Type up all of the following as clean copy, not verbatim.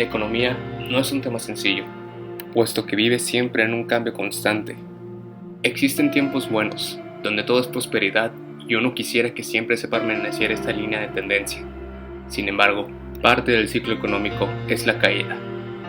La economía no es un tema sencillo, puesto que vive siempre en un cambio constante. Existen tiempos buenos, donde todo es prosperidad y uno quisiera que siempre se permaneciera esta línea de tendencia. Sin embargo, parte del ciclo económico es la caída,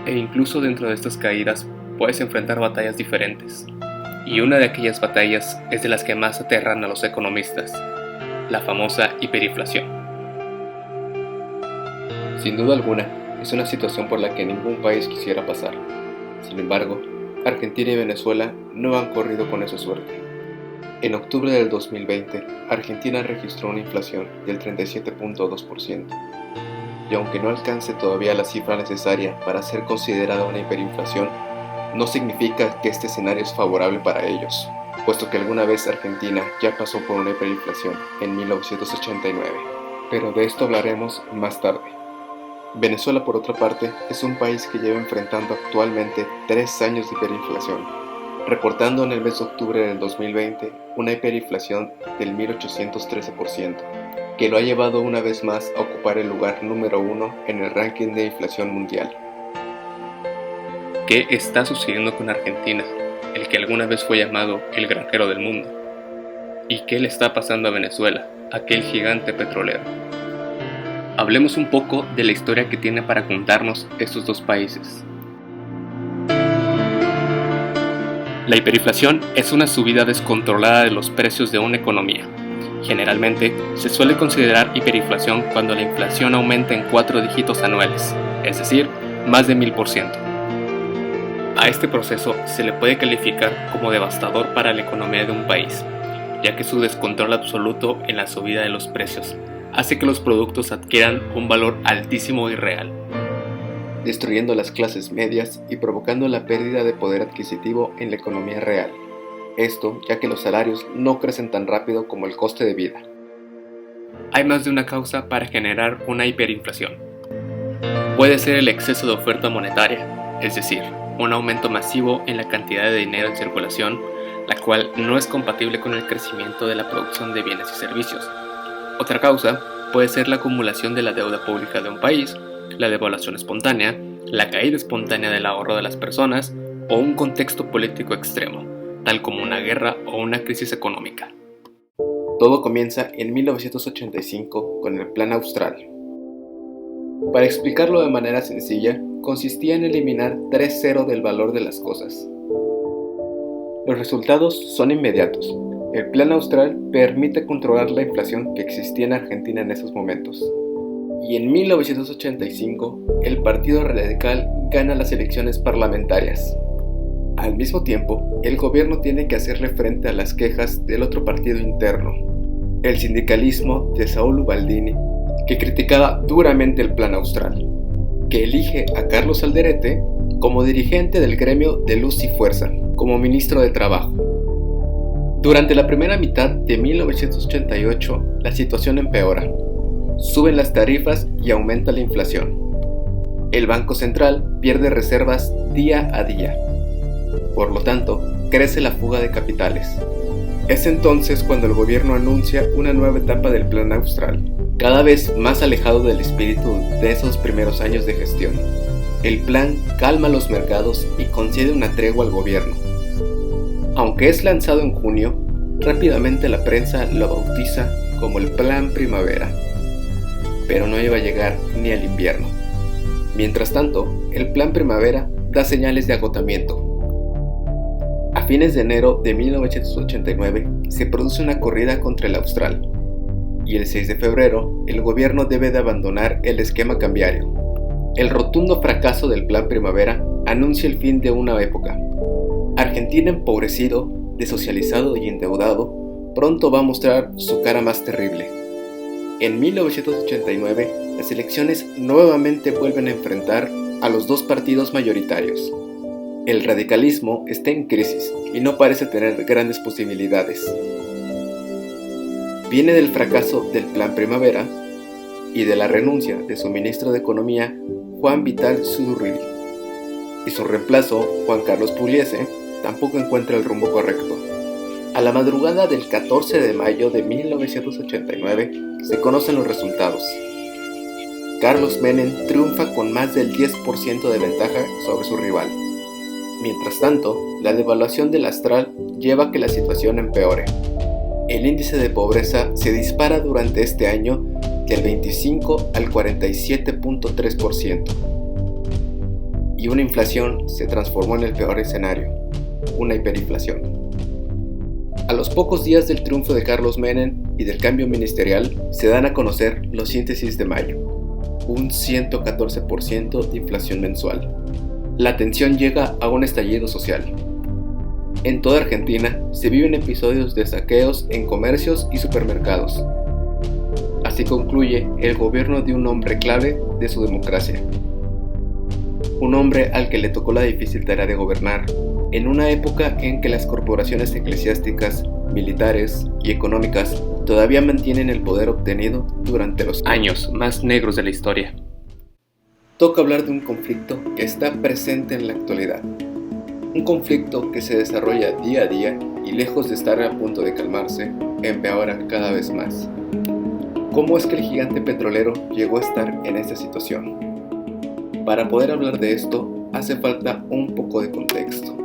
e incluso dentro de estas caídas puedes enfrentar batallas diferentes. Y una de aquellas batallas es de las que más aterran a los economistas, la famosa hiperinflación. Sin duda alguna, es una situación por la que ningún país quisiera pasar. Sin embargo, Argentina y Venezuela no han corrido con esa suerte. En octubre del 2020, Argentina registró una inflación del 37.2%, y aunque no alcance todavía la cifra necesaria para ser considerada una hiperinflación, no significa que este escenario es favorable para ellos, puesto que alguna vez Argentina ya pasó por una hiperinflación en 1989, pero de esto hablaremos más tarde. Venezuela, por otra parte, es un país que lleva enfrentando actualmente 3 años de hiperinflación, reportando en el mes de octubre del 2020 una hiperinflación del 1813%, que lo ha llevado una vez más a ocupar el lugar número 1 en el ranking de inflación mundial. ¿Qué está sucediendo con Argentina, el que alguna vez fue llamado el granjero del mundo? ¿Y qué le está pasando a Venezuela, aquel gigante petrolero? Hablemos un poco de la historia que tiene para contarnos estos dos países. La hiperinflación es una subida descontrolada de los precios de una economía. Generalmente, se suele considerar hiperinflación cuando la inflación aumenta en 4 dígitos anuales, es decir, más de 1000%. A este proceso se le puede calificar como devastador para la economía de un país, ya que su descontrol absoluto en la subida de los precios hace que los productos adquieran un valor altísimo y real, destruyendo las clases medias y provocando la pérdida de poder adquisitivo en la economía real. Esto ya que los salarios no crecen tan rápido como el coste de vida. Hay más de una causa para generar una hiperinflación. Puede ser el exceso de oferta monetaria, es decir, un aumento masivo en la cantidad de dinero en circulación, la cual no es compatible con el crecimiento de la producción de bienes y servicios. Otra causa puede ser la acumulación de la deuda pública de un país, la devaluación espontánea, la caída espontánea del ahorro de las personas o un contexto político extremo, tal como una guerra o una crisis económica. Todo comienza en 1985 con el Plan Austral. Para explicarlo de manera sencilla, consistía en eliminar 3 ceros del valor de las cosas. Los resultados son inmediatos. El Plan Austral permite controlar la inflación que existía en Argentina en esos momentos. Y en 1985, el Partido Radical gana las elecciones parlamentarias. Al mismo tiempo, el gobierno tiene que hacerle frente a las quejas del otro partido interno, el sindicalismo de Saúl Ubaldini, que criticaba duramente el Plan Austral, que elige a Carlos Alderete como dirigente del gremio de Luz y Fuerza, como ministro de Trabajo. Durante la primera mitad de 1988, la situación empeora. Suben las tarifas y aumenta la inflación. El Banco Central pierde reservas día a día. Por lo tanto, crece la fuga de capitales. Es entonces cuando el gobierno anuncia una nueva etapa del Plan Austral, cada vez más alejado del espíritu de esos primeros años de gestión. El plan calma los mercados y concede una tregua al gobierno. Aunque es lanzado en junio, rápidamente la prensa lo bautiza como el Plan Primavera, pero no iba a llegar ni al invierno. Mientras tanto, el Plan Primavera da señales de agotamiento. A fines de enero de 1989 se produce una corrida contra el Austral, y el 6 de febrero el gobierno debe de abandonar el esquema cambiario. El rotundo fracaso del Plan Primavera anuncia el fin de una época. Argentina, empobrecido, desocializado y endeudado, pronto va a mostrar su cara más terrible. En 1989, las elecciones nuevamente vuelven a enfrentar a los dos partidos mayoritarios. El radicalismo está en crisis y no parece tener grandes posibilidades. Viene del fracaso del Plan Primavera y de la renuncia de su ministro de Economía, Juan Vital Zurrigui, y su reemplazo, Juan Carlos Pugliese, tampoco encuentra el rumbo correcto. A la madrugada del 14 de mayo de 1989 se conocen los resultados. Carlos Menem triunfa con más del 10% de ventaja sobre su rival. Mientras tanto, la devaluación del astral lleva a que la situación empeore. El índice de pobreza se dispara durante este año del 25 al 47.3%. Y una inflación se transformó en el peor escenario, una hiperinflación. A los pocos días del triunfo de Carlos Menem y del cambio ministerial, se dan a conocer los índices de mayo, un 114% de inflación mensual. La tensión llega a un estallido social. En toda Argentina se viven episodios de saqueos en comercios y supermercados. Así concluye el gobierno de un hombre clave de su democracia. Un hombre al que le tocó la difícil tarea de gobernar en una época en que las corporaciones eclesiásticas, militares y económicas todavía mantienen el poder obtenido durante los años más negros de la historia. Toca hablar de un conflicto que está presente en la actualidad. Un conflicto que se desarrolla día a día y lejos de estar a punto de calmarse, empeora cada vez más. ¿Cómo es que el gigante petrolero llegó a estar en esta situación? Para poder hablar de esto, hace falta un poco de contexto.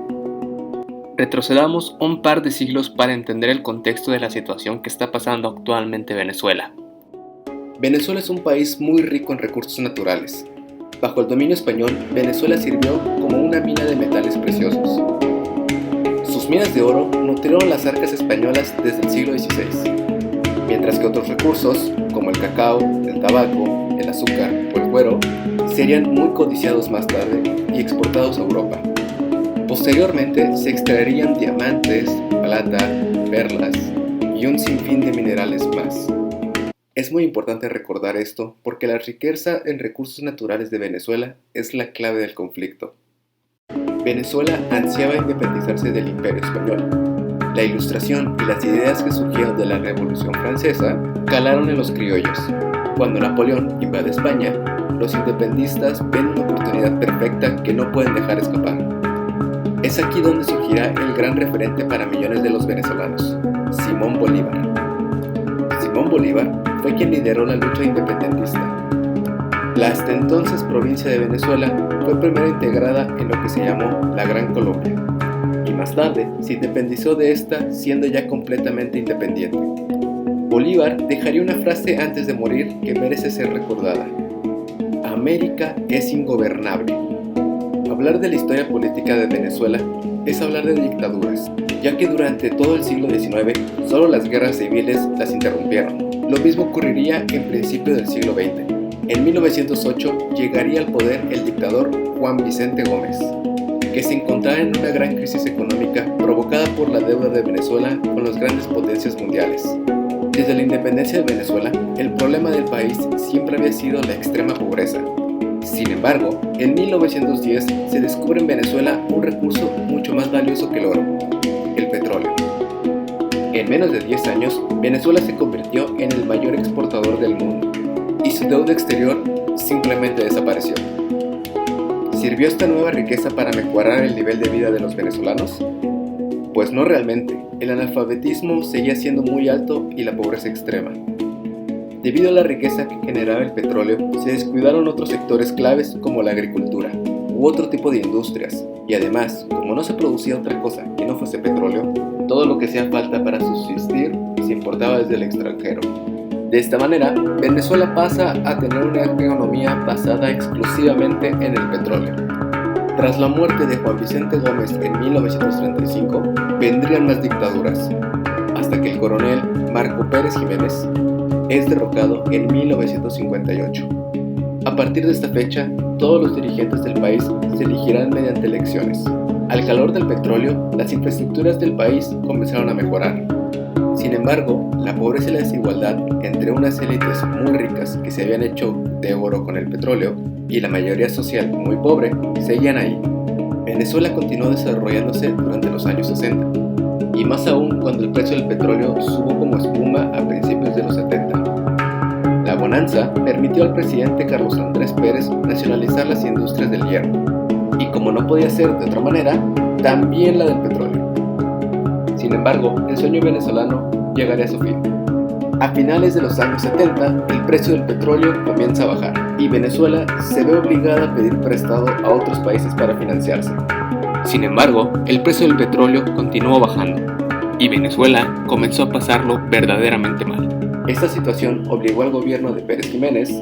Retrocedamos un par de siglos para entender el contexto de la situación que está pasando actualmente en Venezuela. Venezuela es un país muy rico en recursos naturales. Bajo el dominio español, Venezuela sirvió como una mina de metales preciosos. Sus minas de oro nutrieron las arcas españolas desde el siglo XVI, mientras que otros recursos, como el cacao, el tabaco, el azúcar o el cuero, serían muy codiciados más tarde y exportados a Europa. Posteriormente se extraerían diamantes, plata, perlas y un sinfín de minerales más. Es muy importante recordar esto porque la riqueza en recursos naturales de Venezuela es la clave del conflicto. Venezuela ansiaba independizarse del Imperio Español. La Ilustración y las ideas que surgieron de la Revolución Francesa calaron en los criollos. Cuando Napoleón invade España, los independistas ven una oportunidad perfecta que no pueden dejar escapar. Es aquí donde surgirá el gran referente para millones de los venezolanos, Simón Bolívar. Simón Bolívar fue quien lideró la lucha independentista. La hasta entonces provincia de Venezuela fue primero integrada en lo que se llamó la Gran Colombia, y más tarde se independizó de esta siendo ya completamente independiente. Bolívar dejaría una frase antes de morir que merece ser recordada: América es ingobernable. Hablar de la historia política de Venezuela es hablar de dictaduras, ya que durante todo el siglo XIX solo las guerras civiles las interrumpieron. Lo mismo ocurriría en principio del siglo XX. En 1908 llegaría al poder el dictador Juan Vicente Gómez, que se encontraba en una gran crisis económica provocada por la deuda de Venezuela con las grandes potencias mundiales. Desde la independencia de Venezuela, el problema del país siempre había sido la extrema pobreza. Sin embargo, en 1910 se descubre en Venezuela un recurso mucho más valioso que el oro: el petróleo. En menos de 10 años, Venezuela se convirtió en el mayor exportador del mundo, y su deuda exterior simplemente desapareció. ¿Sirvió esta nueva riqueza para mejorar el nivel de vida de los venezolanos? Pues no realmente. El analfabetismo seguía siendo muy alto y la pobreza extrema. Debido a la riqueza que generaba el petróleo, se descuidaron otros sectores claves como la agricultura u otro tipo de industrias, y además, como no se producía otra cosa que no fuese petróleo, todo lo que hacía falta para subsistir se importaba desde el extranjero. De esta manera, Venezuela pasa a tener una economía basada exclusivamente en el petróleo. Tras la muerte de Juan Vicente Gómez en 1935, vendrían más dictaduras, hasta que el coronel Marco Pérez Jiménez es derrocado en 1958. A partir de esta fecha, todos los dirigentes del país se elegirán mediante elecciones. Al calor del petróleo, las infraestructuras del país comenzaron a mejorar. Sin embargo, la pobreza y la desigualdad entre unas élites muy ricas que se habían hecho de oro con el petróleo y la mayoría social muy pobre seguían ahí. Venezuela continuó desarrollándose durante los años 60, y más aún cuando el precio del petróleo subió como espuma a principios de los 70. La bonanza permitió al presidente Carlos Andrés Pérez nacionalizar las industrias del hierro, y como no podía ser de otra manera, también la del petróleo. Sin embargo, el sueño venezolano llegaría a su fin. A finales de los años 70, el precio del petróleo comienza a bajar y Venezuela se ve obligada a pedir prestado a otros países para financiarse. Sin embargo, el precio del petróleo continuó bajando y Venezuela comenzó a pasarlo verdaderamente mal. Esta situación obligó al gobierno de Pérez Jiménez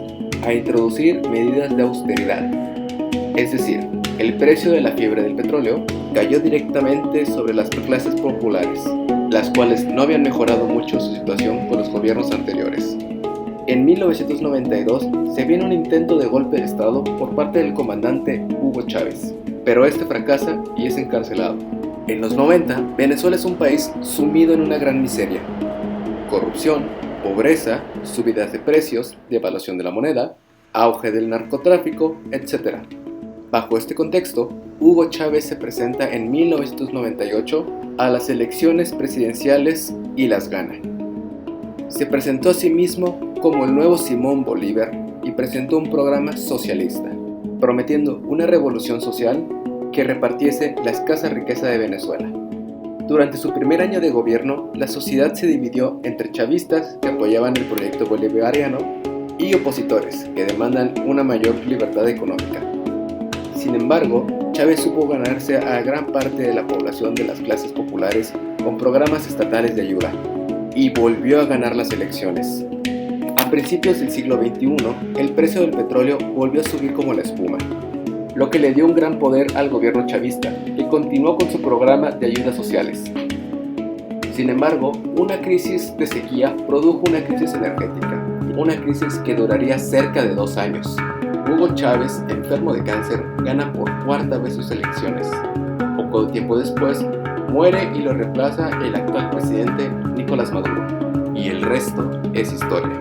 a introducir medidas de austeridad. Es decir, el precio de la fiebre del petróleo cayó directamente sobre las clases populares, las cuales no habían mejorado mucho su situación con los gobiernos anteriores. En 1992 se viene un intento de golpe de Estado por parte del comandante Hugo Chávez, pero este fracasa y es encarcelado. En los 90, Venezuela es un país sumido en una gran miseria: corrupción, pobreza, subidas de precios, devaluación de la moneda, auge del narcotráfico, etc. Bajo este contexto, Hugo Chávez se presenta en 1998 a las elecciones presidenciales y las gana. Se presentó a sí mismo como el nuevo Simón Bolívar y presentó un programa socialista, prometiendo una revolución social que repartiese la escasa riqueza de Venezuela. Durante su primer año de gobierno, la sociedad se dividió entre chavistas que apoyaban el proyecto bolivariano y opositores que demandan una mayor libertad económica. Sin embargo, Chávez supo ganarse a gran parte de la población de las clases populares con programas estatales de ayuda y volvió a ganar las elecciones. A principios del siglo XXI, el precio del petróleo volvió a subir como la espuma, lo que le dio un gran poder al gobierno chavista, que continuó con su programa de ayudas sociales. Sin embargo, una crisis de sequía produjo una crisis energética, una crisis que duraría cerca de 2 años. Hugo Chávez, enfermo de cáncer, gana por 4ª vez sus elecciones. Poco tiempo después, muere y lo reemplaza el actual presidente Nicolás Maduro. Y el resto es historia.